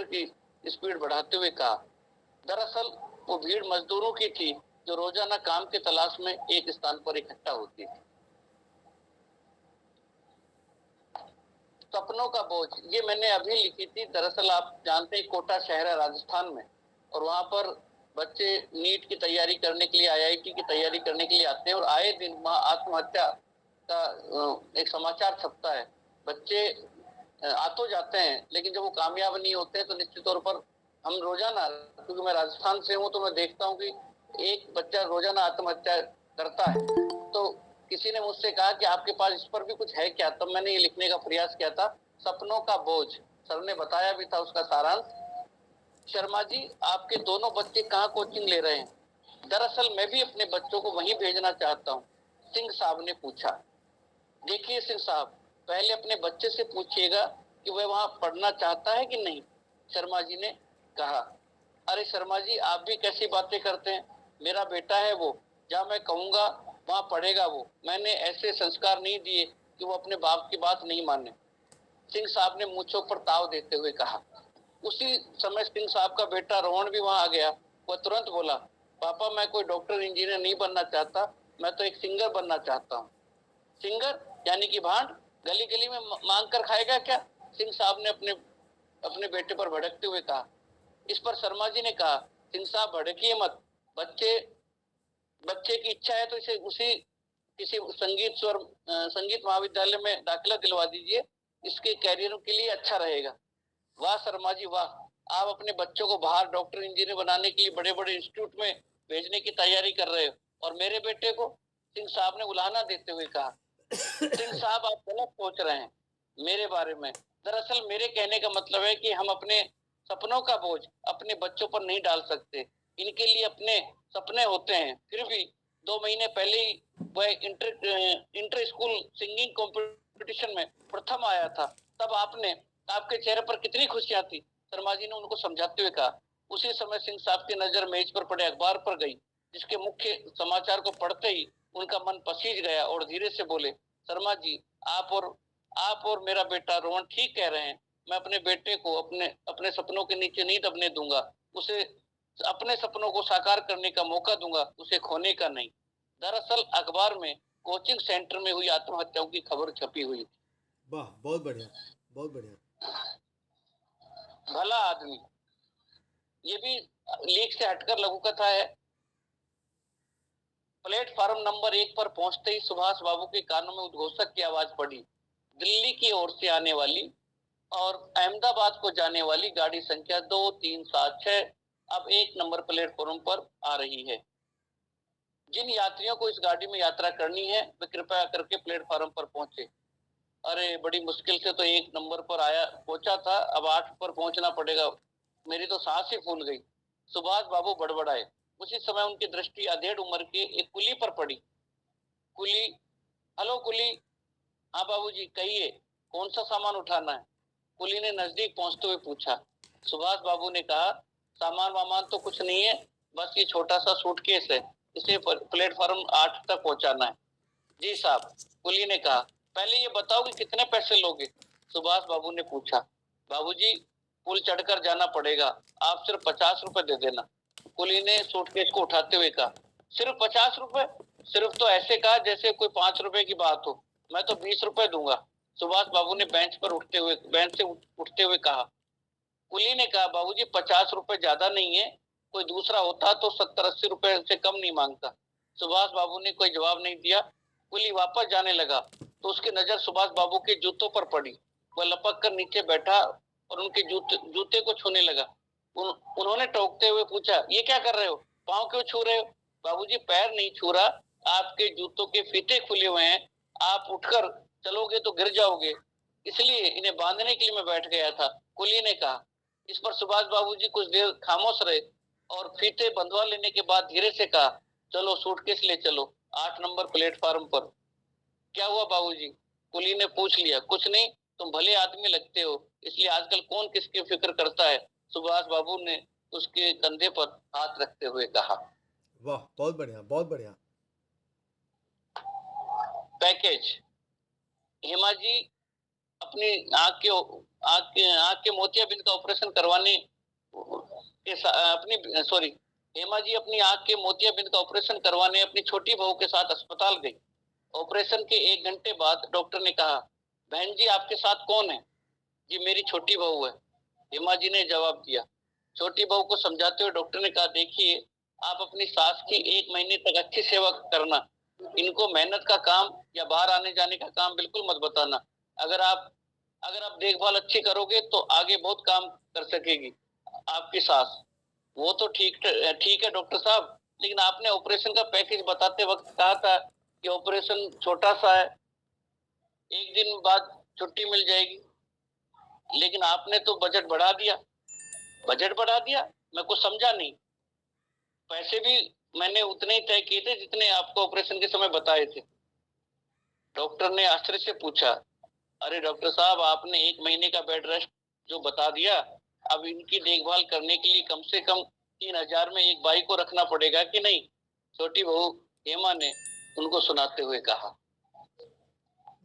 की स्पीड बढ़ाते हुए कहा। दरअसल वो भीड़ मजदूरों की थी जो रोजाना काम की तलाश में एक स्थान पर इकट्ठा होती थी। सपनों का बोझ, ये मैंने अभी लिखी थी। दरअसल आप जानते हैं कोटा शहर है राजस्थान में, और वहां पर बच्चे नीट की तैयारी करने के लिए, आईआईटी की तैयारी करने के लिए आते हैं, और आए दिन वहां आत्महत्या का एक समाचार छपता है। बच्चे आ तो जाते हैं, लेकिन जब वो कामयाब नहीं होते तो निश्चित तौर पर हम रोजाना, क्योंकि मैं राजस्थान से हूँ तो मैं देखता हूँ कि एक बच्चा रोजाना आत्महत्या करता है। तो किसी ने मुझसे कहा कि आपके पास इस पर भी कुछ है क्या, तब मैंने ये लिखने का प्रयास किया था, सपनों का बोझ। सर ने बताया भी था उसका सारांश। शर्मा जी, आपके दोनों बच्चे कहाँ कोचिंग ले रहे हैं? दरअसल मैं भी अपने बच्चों को वहीं भेजना चाहता हूँ, सिंह साहब ने पूछा। देखिए सिंह साहब, पहले अपने बच्चे से पूछिएगा कि वह वहां पढ़ना चाहता है कि नहीं, शर्मा जी ने कहा। अरे शर्मा जी, आप भी कैसी बातें करते हैं? मेरा बेटा है वो, जहाँ मैं कहूंगा वहां पढ़ेगा वो। मैंने ऐसे संस्कार नहीं दिए कि वो अपने बाप की बात नहीं माने, सिंह साहब ने मूंछों पर ताव देते हुए कहा। उसी समय सिंह साहब का बेटा रोहन भी वहां आ गया। वह तुरंत बोला, पापा मैं कोई डॉक्टर इंजीनियर नहीं बनना चाहता, मैं तो एक सिंगर बनना चाहता हूँ। सिंगर यानी कि भांड, गली गली में मांग कर खाएगा क्या? सिंह साहब ने अपने अपने बेटे पर भड़कते हुए कहा। इस पर शर्मा जी ने कहा, सिंह साहब भड़किए मत, बच्चे बच्चे की इच्छा है तो इसे उसी किसी संगीत महाविद्यालय में दाखिला दिलवा दीजिए, इसके कैरियर के लिए अच्छा रहेगा। वाह शर्मा जी वाह, आप अपने बच्चों को बाहर डॉक्टर इंजीनियर बनाने के लिए बड़े बड़े इंस्टीट्यूट में भेजने की तैयारी कर रहे हो, और मेरे बेटे को? सिंह साहब ने उलाहना देते हुए कहा। सिंह साहब, आप गलत सोच रहे हैं मेरे बारे में। दरअसल मेरे कहने का मतलब है कि हम अपने सपनों का बोझ अपने बच्चों पर नहीं डाल सकते। इनके लिए अपने सपने होते हैं। फिर भी 2 महीने पहले ही वह इंटर स्कूल सिंगिंग कंपटीशन में प्रथम आया था। तब आपके चेहरे पर कितनी खुशियां थी, शर्मा जी ने उनको समझाते हुए कहा। उसी समय सिंह साहब की नजर मेज पर पड़े अखबार पर गई, जिसके मुख्य समाचार को पढ़ते ही उनका मन पसीज गया और धीरे से बोले, शर्मा जी, आप और मेरा बेटा रोहन ठीक कह रहे हैं। मैं अपने बेटे को अपने अपने सपनों के नीचे नहीं दबने दूंगा। उसे अपने सपनों को साकार करने का मौका दूंगा, उसे खोने का नहीं। दरअसल अखबार में कोचिंग सेंटर में हुई आत्महत्याओं की खबर छपी हुई थी। वाह, बहुत बढ़िया, बहुत बढ़िया। भला आदमी, ये भी लीक से हटकर लघु कथा है। प्लेटफार्म नंबर 1 पर पहुंचते ही सुभाष बाबू के कानों में उद्घोषक की आवाज पड़ी। दिल्ली की ओर से आने वाली और अहमदाबाद को जाने वाली गाड़ी संख्या 2376 अब 1 नंबर प्लेटफॉर्म पर आ रही है। जिन यात्रियों को इस गाड़ी में यात्रा करनी है वे कृपया करके प्लेटफार्म पर पहुंचे। अरे बड़ी मुश्किल से तो 1 नंबर पर पहुंचा था, अब 8 पर पहुंचना पड़ेगा। मेरी तो सांस ही फूल गई, सुभाष बाबू बड़बड़ाए। उसी समय उनकी दृष्टि अधेड़ उम्र के एक कुली पर पड़ी। कुली, हेलो कुली। हाँ बाबूजी, कहिए, कौन सा सामान उठाना है? कुली ने नजदीक पहुंचते हुए पूछा। सुभाष बाबू ने कहा, सामान वामान तो कुछ नहीं है, बस ये छोटा सा सूटकेस है, इसे प्लेटफॉर्म 8 तक पहुंचाना है। जी साहब, कुली ने कहा। पहले ये बताओ कि कितने पैसे लोगे? सुभाष बाबू ने पूछा। बाबूजी, पुल चढ़कर जाना पड़ेगा, आप सिर्फ 50 रुपए दे देना, कुली ने सूटकेस को उठाते हुए कहा। सिर्फ 50 रुपए? सिर्फ तो ऐसे कहा जैसे कोई 5 रुपए की बात हो। मैं तो 20 रुपए दूंगा, सुभाष बाबू ने बेंच से उठते हुए कहा। कुली ने कहा, बाबूजी 50 रुपए ज्यादा नहीं है, कोई दूसरा होता तो 70-80 रुपए से कम नहीं मांगता। सुभाष बाबू ने कोई जवाब नहीं दिया। कुली वापस जाने लगा तो उसकी नजर सुभाष बाबू के जूतों पर पड़ी। वह लपक कर नीचे बैठा और उनके जूते को छूने लगा। उन्होंने टोकते हुए पूछा, ये क्या कर रहे हो, पाँव क्यों छू रहे हो? बाबूजी, पैर नहीं छू रहा, आपके जूतों के फीते खुले हुए हैं, आप उठकर चलोगे तो गिर जाओगे, इसलिए इन्हें बांधने के लिए मैं बैठ गया था, कुली ने कहा। इस पर सुभाष बाबूजी कुछ देर खामोश रहे और फीते बंधवा लेने के बाद धीरे से कहा, चलो सूटकेस ले चलो 8 नंबर प्लेटफार्म पर। क्या हुआ बाबूजी? कुली ने पूछ लिया। कुछ नहीं, तुम भले आदमी लगते हो, इसलिए आजकल कौन किसकी फिक्र करता है, सुभाष बाबू ने उसके कंधे पर हाथ रखते हुए कहा। वाह, बहुत बढ़िया, बहुत बढ़िया। पैकेज। हेमा जी, अपनी आंख के मोतियाबिंद का ऑपरेशन करवाने अपनी सॉरी हेमा जी अपनी आंख के मोतियाबिंद का ऑपरेशन करवाने अपनी छोटी बहू के साथ अस्पताल गई। ऑपरेशन के 1 घंटे बाद डॉक्टर ने कहा, बहन जी आपके साथ कौन है? जी मेरी छोटी बहू है। हेमा जी ने जवाब दिया। छोटी बहू को समझाते हुए डॉक्टर ने कहा, देखिए आप अपनी सास की 1 महीने तक अच्छी सेवा करना। इनको मेहनत का काम या बाहर आने जाने का काम बिल्कुल मत बताना। अगर आप अगर आप देखभाल अच्छी करोगे तो आगे बहुत काम कर सकेगी आपकी सास। वो तो ठीक है डॉक्टर साहब, लेकिन आपने ऑपरेशन का पैकेज बताते वक्त कहा था कि ऑपरेशन छोटा सा है, 1 दिन बाद छुट्टी मिल जाएगी, लेकिन आपने तो बजट बढ़ा दिया। बजट बढ़ा दिया? मैं कुछ समझा नहीं। पैसे भी मैंने उतने ही तय किए थे जितने आपको ऑपरेशन के समय बताए थे। डॉक्टर ने आश्चर्य से पूछा, अरे डॉक्टर साहब आपने 1 महीने का बेड रेस्ट जो बता दिया, अब इनकी देखभाल करने के लिए कम से कम 3,000 में एक बाई को रखना पड़ेगा कि नहीं? छोटी बहू हेमा ने उनको सुनाते हुए कहा।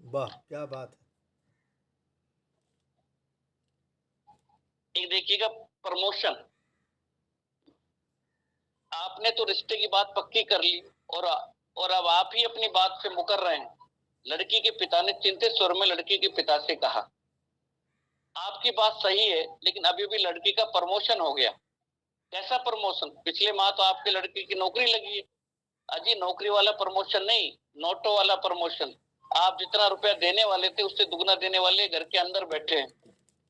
वाह क्या बात एक देखिएगा प्रमोशन, आपने तो रिश्ते की बात पक्की कर ली और अब आप ही अपनी बात से मुकर रहे हैं। लड़की के पिता ने चिंतित स्वर में लड़की के पिता से कहा, आपकी बात सही है, लेकिन अभी भी लड़की का प्रमोशन हो गया। कैसा प्रमोशन? पिछले माह तो आपके लड़के की नौकरी लगी है। अजी नौकरी वाला प्रमोशन नहीं, नोटों वाला प्रमोशन। आप जितना रुपया देने वाले थे उससे दुगना देने वाले घर के अंदर बैठे हैं।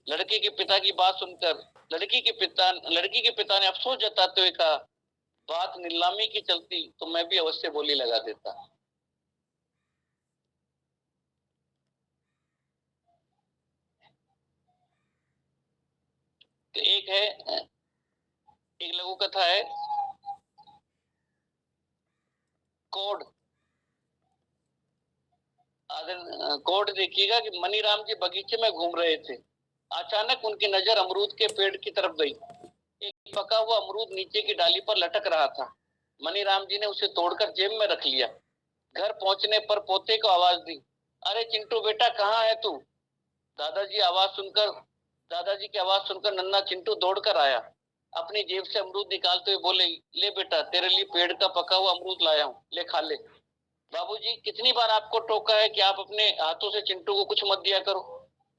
लड़के के पिता की बात सुनकर लड़की के पिता ने अफसोस जताते हुए कहा, बात नीलामी की चलती तो मैं भी अवश्य बोली लगा देता। तो एक लघु कथा है कोड। कोड देखिएगा कि मनीराम जी बगीचे में घूम रहे थे। अचानक उनकी नजर अमरूद के पेड़ की तरफ गई। एक पका हुआ अमरूद नीचे की डाली पर लटक रहा था। मनीराम जी ने उसे तोड़कर जेब में रख लिया। घर पहुंचने पर पोते को आवाज दी, अरे चिंटू बेटा कहाँ है तू? दादाजी आवाज सुनकर दादाजी की आवाज सुनकर नन्हा चिंटू दौड़कर आया। अपनी जेब से अमरूद निकालते हुए बोले, ले बेटा तेरे लिए पेड़ का पका हुआ अमरूद लाया हूँ, ले खा ले। बाबूजी कितनी बार आपको टोका है कि आप अपने हाथों से चिंटू को कुछ मत दिया करो।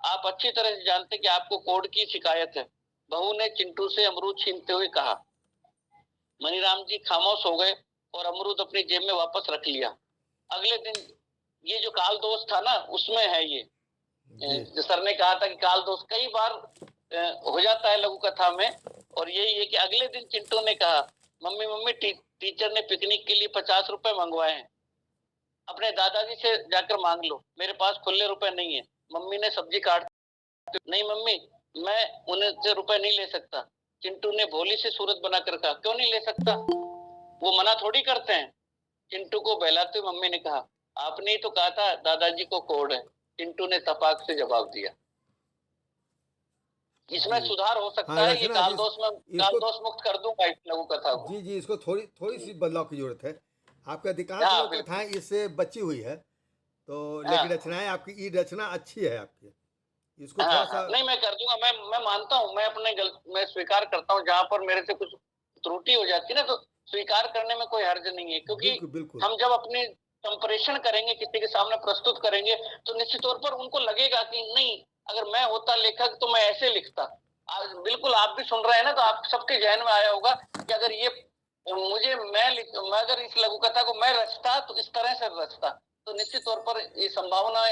आप अच्छी तरह से जानते कि आपको कोड की शिकायत है, बहू ने चिंटू से अमरूद छीनते हुए कहा। मनीराम जी खामोश हो गए और अमरूद अपनी जेब में वापस रख लिया। अगले दिन ये जो काल दोष था ना उसमें है ये जी सर ने कहा था कि काल दोष कई बार हो जाता है लघु कथा में। और यही है कि अगले दिन चिंटू ने कहा, मम्मी मम्मी टीचर ने पिकनिक के लिए 50 रुपए मंगवाए हैं, अपने दादाजी से जाकर मांग लो, मेरे पास खुले रुपए नहीं है। मम्मी ने सब्जी काट, नहीं मम्मी मैं उनसे रुपए नहीं ले सकता। चिंटू ने भोली से सूरत बनाकर कहा, क्यों नहीं ले सकता? वो मना थोड़ी करते हैं। चिंटू को बहलाते हुए मम्मी ने कहा, आपने ही तो कहा था दादाजी को कोड है। चिंटू ने तपाक से जवाब दिया। इसमें जी सुधार हो हाँ सकता है, ये रचना जी काल दोष में काल इसको दोष मुक्त कर दूंगा इस लघु कथा को। जी जी इसको थोड़ी थोड़ी सी बदलाव की जरूरत है। आपका अधिकांश हाँ लोग बिल्कुल। कथाएं इससे बची हुई है, तो लेकिन हाँ रचनाएं आपकी ये रचना अच्छी है आपकी, इसको हाँ थोड़ा हाँ सा। नहीं मैं कर दूंगा। मैं मानता हूँ, मैं स्वीकार करता हूँ जहां पर मेरे से कुछ त्रुटि हो जाती है ना, तो स्वीकार करने में कोई हर्ज नहीं है, क्योंकि बिल्कुल बिल्कुल हम जब अपनी संप्रेषण करेंगे किसी के सामने प्रस्तुत करेंगे तो निश्चित तौर पर उनको लगेगा कि नहीं, अगर मैं होता लेखक तो मैं ऐसे लिखता। आज बिल्कुल आप भी सुन रहे हैं ना, तो आप सबके जहन में आया होगा कि अगर ये मैं अगर इस लघु कथा को मैं रचता तो इस तरह से रचता। तो निश्चित तौर पर ये संभावना